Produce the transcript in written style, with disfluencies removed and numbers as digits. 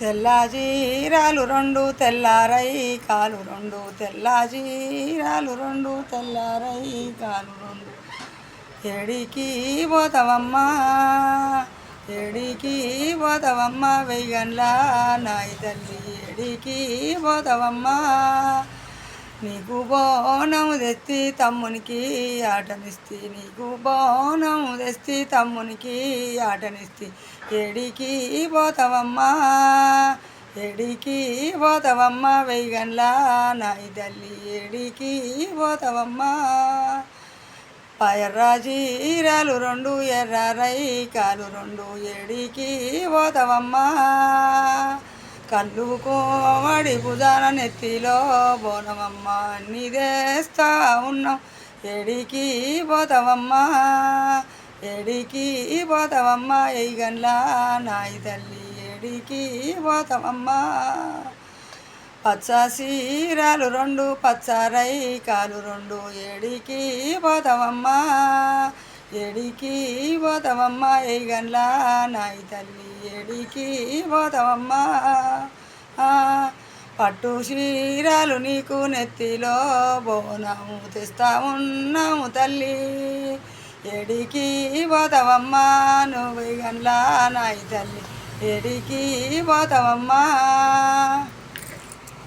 తెల్లజీరాలు రెండు తెల్లారై కాలు రెండు తెల్లజీరాలు రెండు తెల్లారై కాలు రెండు ఎడికి పోతావమ్మా ఎడికి పోతావమ్మా వెయ్యన్లా నాయి తల్లి ఎడికి పోతావమ్మా నీకు బోనము తెస్తి తమ్మునికి ఆటనిస్తి నీకు బోనము తెస్తి తమ్మునికి ఆటనిస్తి ఎడికి పోతావమ్మా ఎడికి పోతావమ్మా వెయ్యన్లా నాయి తల్లి ఎడికి పోతావమ్మా ఎర్రజీరాలు రెండు ఎర్రరై కాలు రెండు ఎడికి పోతావమ్మా కళ్ళు కోమడి భుజాన నెత్తిలో బోనమమ్మ నీదేస్తా ఉన్నాం ఎడికి పోతావమ్మా ఎడికి పోతావమ్మా ఎయ్యన్లా నాయి తల్లి ఎడికి పోతావమ్మా పచ్చ సీరాలు రెండు పచ్చరై కాలు రెండు ఎడికి పోతావమ్మా ఎడికి పోతావమ్మా ఎయ్యన్లా నాయి తల్లి ఎడికి పోతావమ్మా పట్టు చీరాలు నీకు నెత్తిలో బోనము తెస్తా ఉన్నాము తల్లి ఎడికి పోతావమ్మా నువ్వు ఎయ్యన్లా నాయి తల్లి ఎడికి పోతావమ్మా